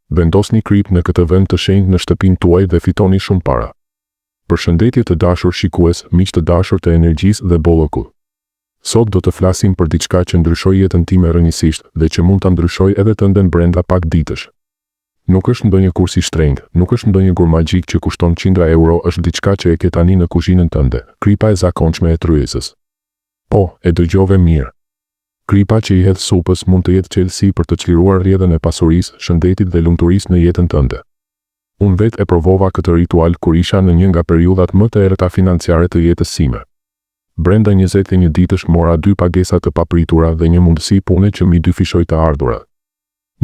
Vendosni krip në këtë vend të shenjtë në shtëpinë tuaj dhe fitoni shumë para. Përshëndetje të dashur shikues, miq të dashur të energjisë dhe bollokut. Sot do të flasim për diçka që ndryshoi jetën time rrënjësisht dhe që mund ta ndryshojë edhe tënden brenda pak ditësh. Nuk është ndonjë kurs i shtrenjtë, nuk është ndonjë gur magjik që kushton qindra euro, është diçka që e ke tani në kuzhinën tënde, kripa e zakonshme e tryezës. Po, e dëgjove mirë. Kripa që i hedh supës mund të jetë çelësi për të çliruar rrjedhën e pasurisë, shëndetit dhe lumturisë në jetën tënde. Unë vetë e provova këtë ritual kur isha në një nga periudhat më të errëta financiare të jetës sime. Brenda 21 ditësh mora 2 pagesa të papritura dhe një mundësi pune që mi dyfishoi të ardhurat.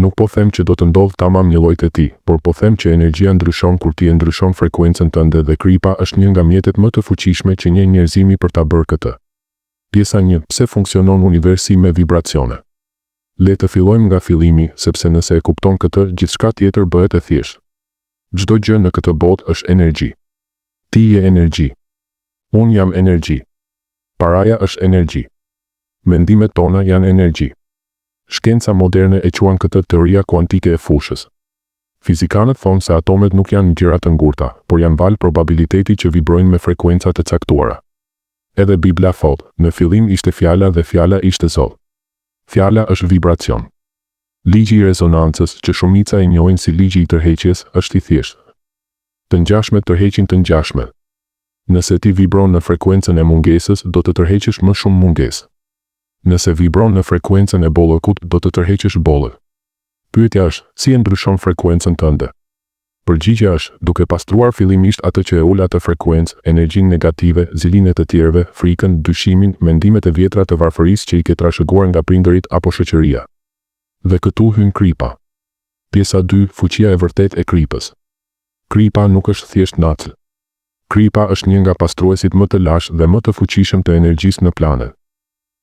Nuk po them që do të ndodh tamam një lloj të ti, por po them që energjia ndryshon kur ti e ndryshon frekuencën tënde dhe kripa është një nga mjetet më të fuqishme që njeh njerëzimi për ta bërë këtë. Pjesa 1. Pse funksionon universi me vibracione? Le të fillojmë nga fillimi, sepse nëse e kupton këtë, gjithçka tjetër bëhet e thjeshtë. Çdo gjë në këtë botë është energji. Ti je energji. Unë jam energji. Paraja është energji. Mendimet tona janë energji. Shkenca moderne e quan këtë teoria kuantike e fushës. Fizikanët thonë se atomet nuk janë gjëra të ngurta, por janë valë probabiliteti që vibrojnë me frekuenca të caktuara. Edhe Bibla thotë, në fillim ishte fjala dhe fjala ishte Zot. Fjala është vibracion. Ligji i rezonancës, që shumica e njohin si ligji i tërheqjes, është i thjeshtë. Të ngjashmet tërheqin të ngjashmet. Nëse ti vibron në frekuencën e mungesës, do të tërheqësh më shumë mungesë. Nëse vibron në frekuencën e bollëkut, do të tërheqësh bollëk. Pyetja është, si e ndryshon frekuencën tënde? Përgjigjja është, duke pastruar fillimisht atë që e ul atë frekuencë, energjinë negative, zilinë e të tjerëve, frikën, dyshimin, mendimet e vjetra të varfërisë që i ke trashëguar nga prindërit apo shoqëria. Dhe këtu hyn kripa. Pjesa 2. Fuqia e vërtet e kripës. Kripa nuk është thjesht nacël. Kripa është një nga pastruesit më të lashtë dhe më të fuqishëm të energjisë në planet.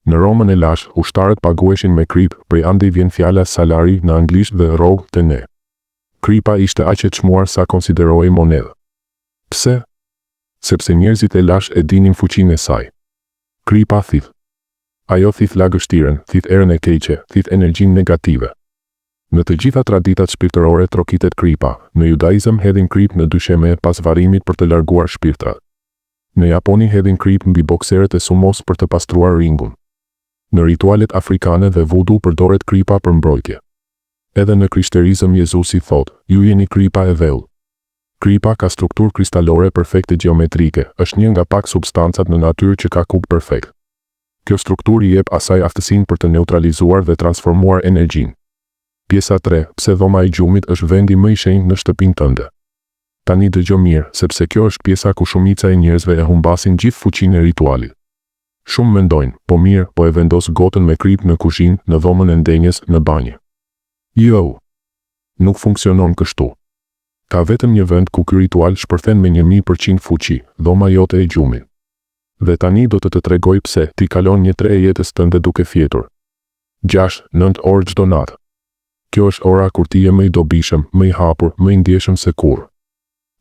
Në Romën e lashtë, ushtarët paguheshin me krip, prej andej vjen fjala salari në anglisht dhe rrogë të ne. Kripa ishte aq e çmuar sa konsiderohej monedhë. Pse? Sepse njerëzit e lashtë e dinin fuqinë e saj. Kripa thith. Ajo thith lagështiren, thith erën e keqe, thith energjinë negative. Në të gjitha traditat shpirtërore trokitet kripa. Në judaizëm hedhin krip në dysheme pas varrimit për të larguar shpirtrat. Në Japoni hedhin krip mbi bokserët e sumos për të pastruar ringun. Në ritualet afrikane dhe vudu përdoret kripa për mbrojtje. Edhe në krishterizëm Jezusi thotë, ju jeni kripa e vellë. Kripa ka strukturë kristalore perfekte geometrike, është një nga pak substancat në natyrë që ka kub perfekt. Kjo strukturë i jep asaj aftësinë për të neutralizuar dhe transformuar energjinë. Pjesa 3. Pse dhoma e gjumit është vendi më i shenjtë në shtëpinë tënde? Tani dëgjo mirë, sepse kjo është pjesa ku shumica e njerëzve e humbasin gjithë fuqinë e ritualit. Shumë mendojnë, po mirë, po e vendos gotën me krip në kuzhinë, në dhomën e ndenjes, në banjë. Jo. Nuk funksionon kështu. Ka vetëm një vend ku ky ritual shpërthen me 1000% fuqi, dhoma jote e gjumit. Dhe tani do të tregoj pse ti kalon 1/3 e jetës tënde duke fjetur. 6-9 orë çdo natë. Kjo është ora kur ti je më i dobishëm, më i hapur, më i ndjeshëm se kurrë.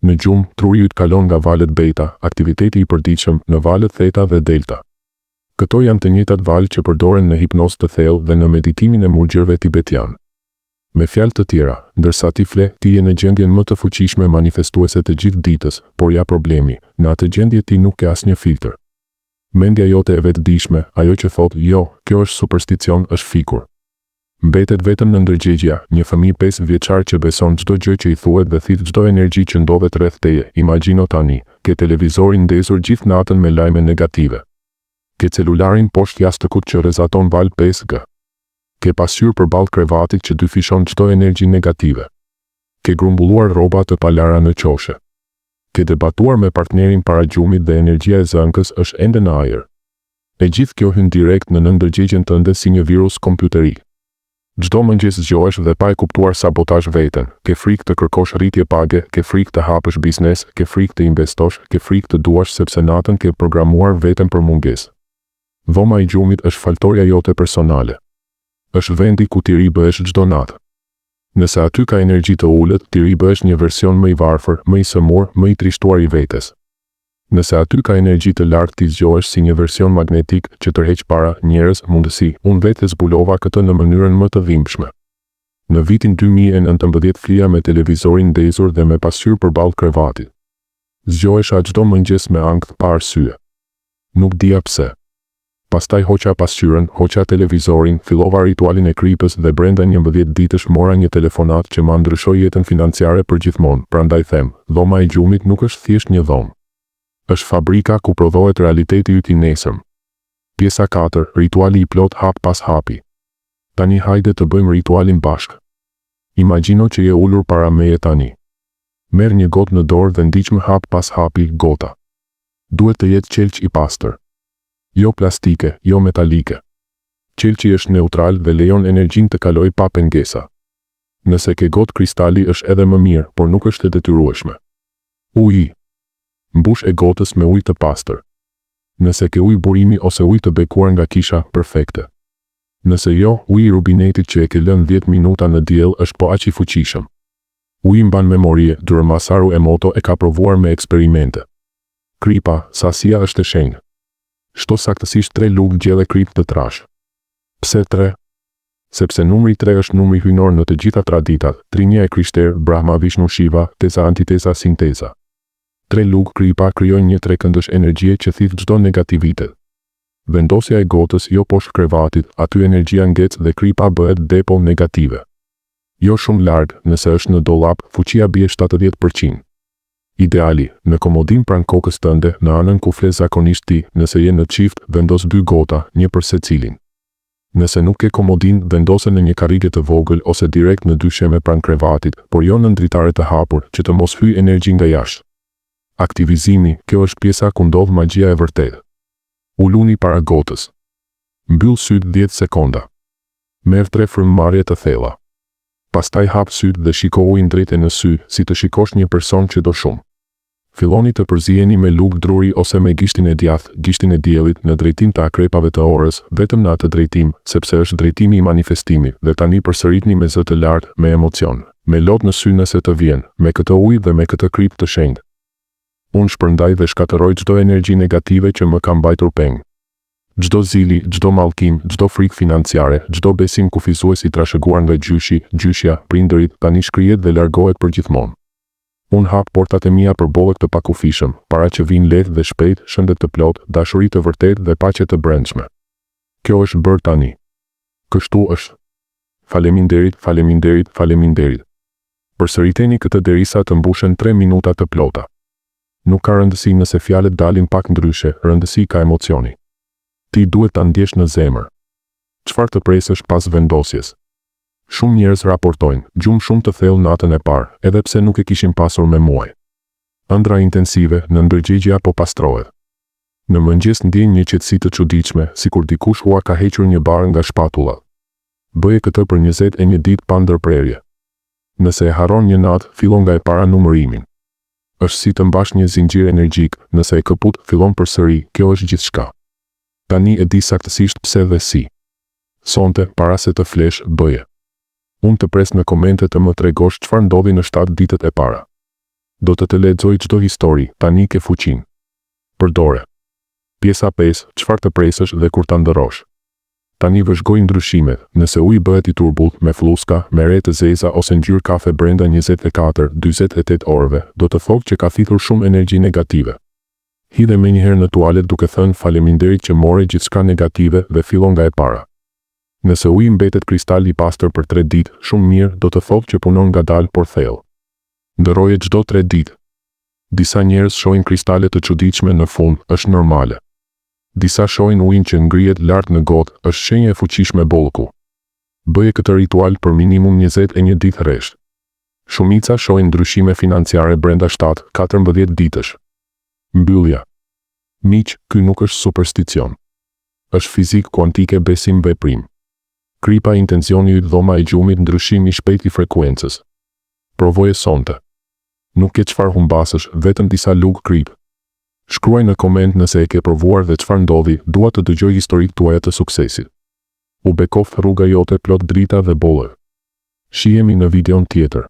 Në gjumë, truri yt kalon nga valët beta, aktiviteti i përditshëm, në valët theta dhe delta. Këto janë të njëjtat valë që përdoren në hipnozë të thellë dhe në meditimin e murgjërve tibetian. Me fjalë të tjera, ndërsa ti fle, ti je në gjendjen më të fuqishme manifestuese të gjithë ditës, por ja problemi, në atë gjendje ti nuk ke asnjë filtr. Mendja jote e vetëdijshme, ajo që thotë, jo, kjo është supersticion, është fikur. Mbetet vetëm në ndërgjegja, një fëmijë 5 vjeçar që beson çdo gjë që i thuhet dhe thith çdo energji që ndodhet rreth teje. Imagjino tani, ke televizorin ndezur gjithë natën me lajme negative. Ke celularin poshtë jashtëkut që rrezaton val 5G. Ke pasqyrë përballë krevatit që dyfishon çdo energji negative. Ke grumbulluar rroba të palara në qoshe. Ke debatuar me partnerin para gjumit dhe energjia e zënkës është ende në ajër. E gjithë kjo hyn direkt në ndërgjegjen tënde si një virus kompjuterik. Çdo mëngjes zgjohesh dhe pa e kuptuar sabotazh veten, ke frikë të kërkosh rritje page, ke frikë të hapësh biznes, ke frikë të investosh, ke frikë të duash sepse natën ke programuar veten për mungesë. Dhoma i gjumit është faltoria jote personale. Është vendi ku ti ribëhesh çdo natë. Nëse aty ka energji të ulët, ti ribëhesh një version më i varfër, më i sëmur, më i trishtuar i vetes. Nëse aty ka energji të lartë, ti zgjohesh si një version magnetik që tërheq para, njerëz, mundësi. Unë vetë zbulova këtë në mënyrën më të dhimbshme. Në vitin 2019 flija me televizorin ndezur dhe me pasqyrë përballë krevatit. Zgjohesha çdo mëngjes me ankth pa arsye. Nuk dija pse. Pastaj hoqa pasqyrën, hoqa televizorin, fillova ritualin e kripës dhe brenda 11 ditësh mora një telefonat që ma ndryshoi jetën financiare përgjithmonë. Prandaj them, dhoma e gjumit nuk është thjesht një dhomë. Është fabrika ku prodhohet realiteti yt i nesërm. Pjesa 4, rituali i plot hap pas hapi. Tani hajde të bëjmë ritualin bashkë. Imagjino që je ulur para meje tani. Merr një gotë në dorë dhe ndiqmë hap pas hapi gota. Duhet të jetë qelç i pastër. Jo plastike, jo metalike. Qelçi është neutral dhe lejon energjinë të kalojë pa pengesa. Nëse ke gotë kristali është edhe më mirë, por nuk është e detyrueshme. Uji. Mbush e gotës me ujë të pastër. Nëse ke ujë burimi ose ujë të bekuar nga kisha, perfekte. Nëse jo, uji i rubinetit që e ke lënë 10 minuta në diell është po aq i fuqishëm. Uji mban memorie, Durmasaru Emoto e ka provuar me eksperimente. Kripa, sasia është e shenjtë. Shto saktësisht 3 lugë gjelle krip të trash. Pse 3? Sepse numri 3 është numri hyjnor në të gjitha traditat, Trinja e Krishter, Brahma, Vishnu, Shiva, teza, antiteza, sinteza. 3 lugë kripa krijojnë një trekëndësh energjie që thith çdo negativitet. Vendosja e gotës jo poshtë krevatit, aty energjia ngec dhe kripa bëhet depo negative. Jo shumë larg, nëse është në dollap, fuqia bie 70%. Ideali, në komodin pranë kokës tënde, në anën ku flet zakonisht ti, nëse je në çift, vendos 2 gota, një për secilin. Nëse nuk ke komodin, vendose në një karrige të vogël ose direkt në dysheme pranë krevatit, por jo në dritare të hapur, që të mos hyjë energji nga jashtë. Aktivizimi, kjo është pjesa ku ndodh magjia e vërtetë. Uluni para gotës. Mbyll sytë 10 sekonda. Merr 3 frymëmarrje të thella. Pastaj hap sytë dhe shiko ujin drejt në sy, si të shikosh një person që do shumë. Filloni të përziheni me lugë druri ose me gishtin e djathtë, gishtin e diellit në drejtim të akrepave të orës, vetëm në atë drejtim, sepse është drejtimi i manifestimit, dhe tani përsëritni me zë të lartë, me emocion, me lot në sy nëse të vjen, me këtë ujë dhe me këtë krip të shenjtë. Unë shpërndaj dhe shkatëroj çdo energji negative që më ka mbajtur peng. Çdo zili, çdo mallkim, çdo frikë financiare, çdo besim kufizues i trashëguar nga gjyshja, prindërit, tani shkrihet dhe largohet përgjithmonë. Unë hap portat e mia për bollëk të pakufishëm, para që vinë lehtë dhe shpejt, shëndet të plot, dashuri të vërtetë dhe paqe të brendshme. Kjo është bërë tani. Kështu është. Faleminderit, faleminderit, faleminderit. Përsëriteni këtë derisa të mbushen 3 minuta të plota. Nuk ka rëndësi nëse fjalët dalin pak ndryshe, rëndësi ka emocioni. Ti duhet ta ndjesh në zemër. Çfarë të presësh pas vendosjes? Shumë njerëz raportojnë, gjumë shumë të thellë natën e parë, edhe pse nuk e kishin pasur me muaj. Ëndra intensive, në ndërgjegja po pastrohet. Në mëngjes ndjen një qetësi të çuditshme, sikur dikush ua ka hequr një barë nga shpatulla. Bëje këtë për 21 ditë pa ndërprerje. Nëse e harron një natë, fillon nga e para numërimin. Është si të mbash një zinxhir energjik, nëse e këput, fillon përsëri, kjo është gjithçka. Tani e di saktësisht pse dhe si. Sonte, para se të flesh, bëje. Unë të pres në komente të më tregosh çfarë ndodhi në 7 ditët e para. Do të lexoj çdo histori, tani ke fuqinë. Përdore. Pjesa 5, çfarë të presësh dhe kur ta ndërrosh. Tani vëzhgoj ndryshimet, nëse uji bëhet i turbullt, me fluska, me re të zeza ose ngjyrë kafe brenda 24-48 orëve, do të thotë që ka thithur shumë energji negative. Hidhe me njëherë në tualet duke thënë faleminderit që more gjithçka negative dhe fillon nga e para. Nëse uji mbetet kristal i pastër për 3 ditë, shumë mirë, do të thotë që punon ngadalë por thellë. Ndërroje çdo 3 ditë. Disa njerëz shohin kristale të çuditshme në fund, është normale. Disa shohin ujin që ngrihet lart në gotë, është shenjë e fuqishme bollku. Bëje këtë ritual për minimum 21 ditë rresht. Shumica shohin ndryshime financiare brenda 7-14 ditësh. Mbyllja. Miq, ky nuk është supersticion. Është fizik kuantike besim veprim. Kripa intencioni yt dhoma e gjumit ndryshim i shpejt i frekuencës. Provoje sonte. Nuk ke çfarë humbasësh, vetëm disa lugë krip. Shkruaj në koment nëse e ke provuar dhe çfarë ndodhi, dua të dëgjoj historitë tuaja të suksesit. U bekoft rruga jote plot drita dhe bollë. Shihemi në videon tjetër.